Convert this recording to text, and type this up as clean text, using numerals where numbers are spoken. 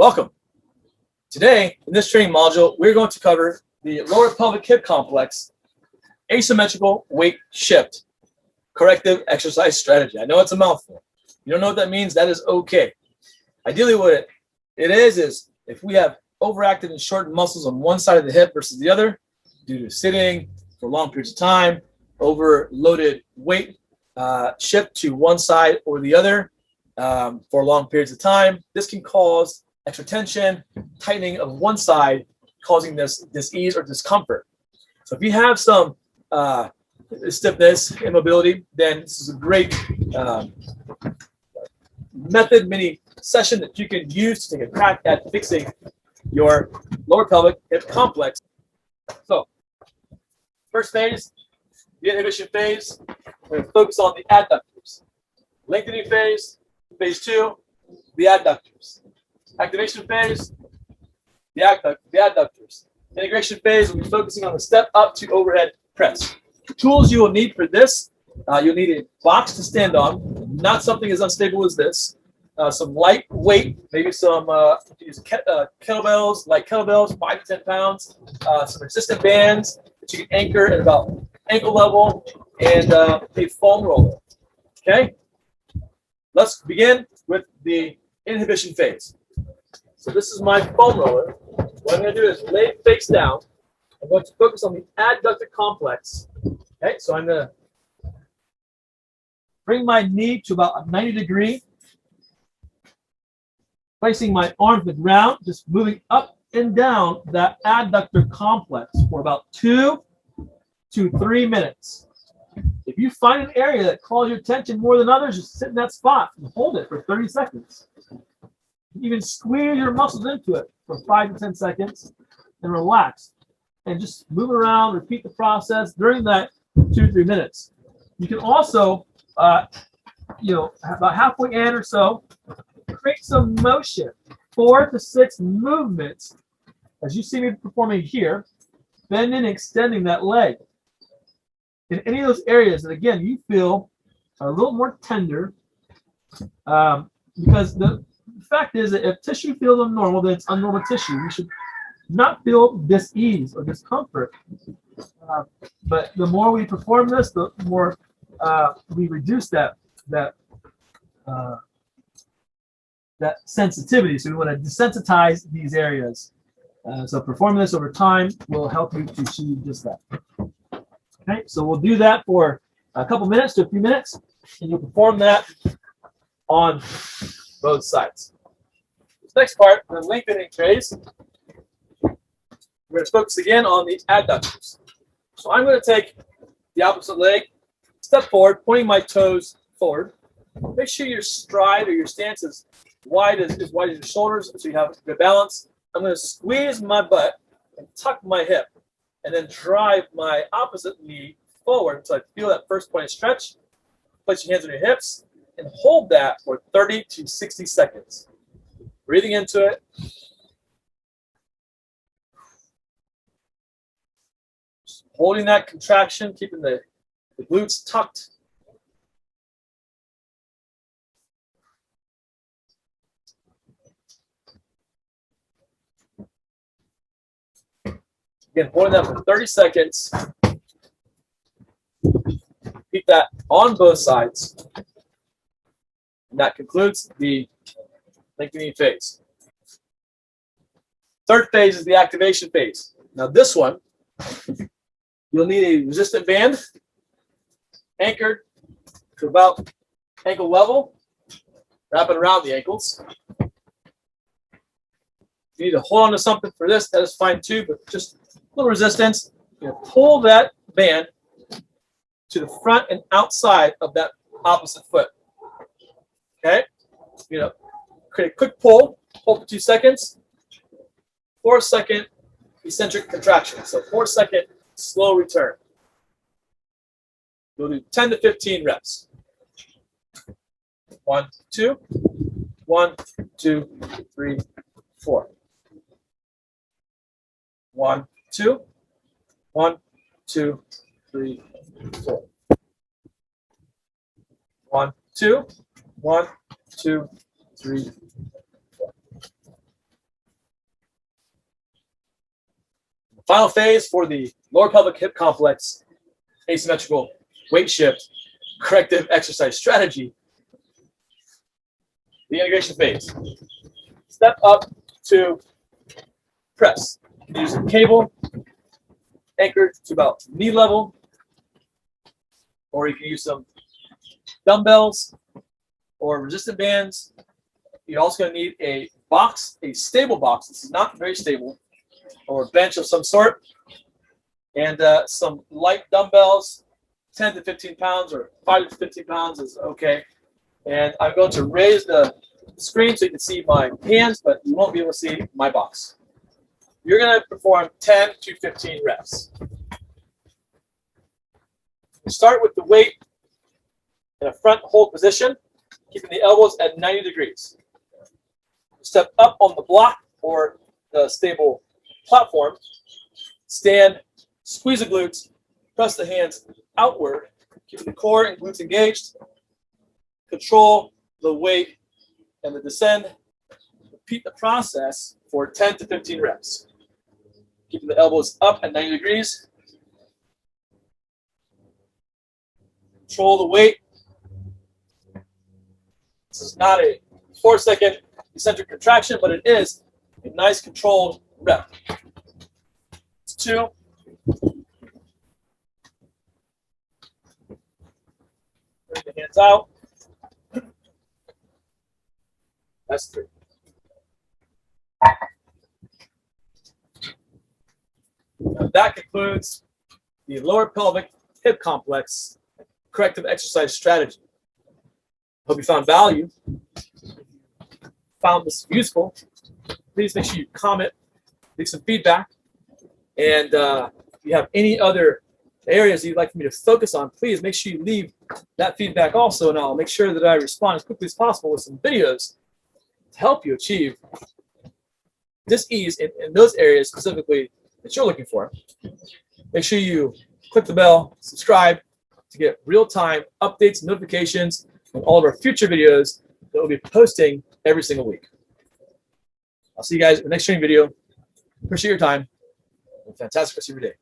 Welcome. Today, in this training module, we're going to cover the lower pelvic hip complex asymmetrical weight shift corrective exercise strategy. I know it's a mouthful. You don't know what that means, that is okay. Ideally, what it is if we have overactive and shortened muscles on one side of the hip versus the other due to sitting for long periods of time, overloaded weight shift to one side or the other for long periods of time, this can cause extra tension, tightening of one side, causing this dis-ease or discomfort. So if you have some stiffness, immobility, then this is a great method, mini session that you can use to take a crack at fixing your lower pelvic hip complex. So, first phase, the inhibition phase, we're going to focus on the adductors. Lengthening phase, phase 2, the adductors. Activation phase, the adductors. Integration phase, we'll be focusing on the step up to overhead press. The tools you will need for this, you'll need a box to stand on, not something as unstable as this. Some light weight, maybe some kettlebells, light kettlebells, 5 to 10 pounds, some resistant bands that you can anchor at about ankle level, and a foam roller. Okay? Let's begin with the inhibition phase. So this is my foam roller. What I'm going to do is lay face down. I'm going to focus on the adductor complex. Okay, so I'm going to bring my knee to about a 90 degree, placing my arm to the ground, just moving up and down that adductor complex for about 2 to 3 minutes. If you find an area that calls your attention more than others, just sit in that spot and hold it for 30 seconds. Even squeeze your muscles into it for 5 to 10 seconds and relax. And just move around, repeat the process during that 2 to 3 minutes. You can also, about halfway in or so, create some motion, 4 to 6 movements, as you see me performing here, bending and extending that leg. In any of those areas that, again, you feel are a little more tender, because the fact is that if tissue feels abnormal, then it's abnormal tissue. You should not feel dis-ease or discomfort. But the more we perform this, the more we reduce that sensitivity. So we want to desensitize these areas. So performing this over time will help you to achieve just that. Okay, so we'll do that for a couple minutes to a few minutes, and you'll perform that on both sides. This next part, the lengthening phase, we're going to focus again on the adductors. So I'm going to take the opposite leg, step forward, pointing my toes forward. Make sure your stride or your stance is wide as your shoulders, so you have good balance. I'm going to squeeze my butt and tuck my hip, and then drive my opposite knee forward until I feel that first point of stretch. Place your hands on your hips and hold that for 30 to 60 seconds. Breathing into it. Just holding that contraction, keeping the glutes tucked. Again, holding that for 30 seconds. Repeat that on both sides. And that concludes the lengthening phase. Third phase is the activation phase. Now this one, you'll need a resistant band anchored to about ankle level, wrap it around the ankles. If you need to hold on to something for this, that is fine too, but just a little resistance. You're going to pull that band to the front and outside of that opposite foot. Okay? Create a quick pull, hold for 2 seconds, 4-second eccentric contraction. So 4-second slow return. You'll do 10 to 15 reps. 1, 2, 1, 2, 3, 4. 1, 2, 1, 2, 3, 4. 1, 2, 1, 2, 3, 4. Final phase for the lower pelvic hip complex asymmetrical weight shift corrective exercise strategy, the integration phase. Step up to press. You can use a cable anchored to about knee level, or you can use some dumbbells or resistant bands. You're also going to need a box, a stable box. This is not very stable, or a bench of some sort, and some light dumbbells, 10 to 15 pounds or 5 to 15 pounds is okay. And I'm going to raise the screen so you can see my hands, but you won't be able to see my box. You're going to perform 10 to 15 reps. Start with the weight in a front hold position, keeping the elbows at 90 degrees. Step up on the block or the stable platform. Stand, squeeze the glutes, press the hands outward, keeping the core and glutes engaged. Control the weight and the descend. Repeat the process for 10 to 15 reps. Keeping the elbows up at 90 degrees. Control the weight. This is not a 4-second eccentric contraction, but it is a nice controlled rep. It's 2. Bring the hands out. That's 3. Now that concludes the lower pelvic hip complex corrective exercise strategy. Hope you found value. Found this useful. Please make sure you comment, leave some feedback, and if you have any other areas you'd like me to focus on, please make sure you leave that feedback also, and I'll make sure that I respond as quickly as possible with some videos to help you achieve this ease in those areas specifically that you're looking for. Make sure you click the bell, subscribe to get real-time updates and notifications on all of our future videos that we'll be posting every single week. I'll see you guys in the next training video. Appreciate your time. Have a fantastic rest of your day.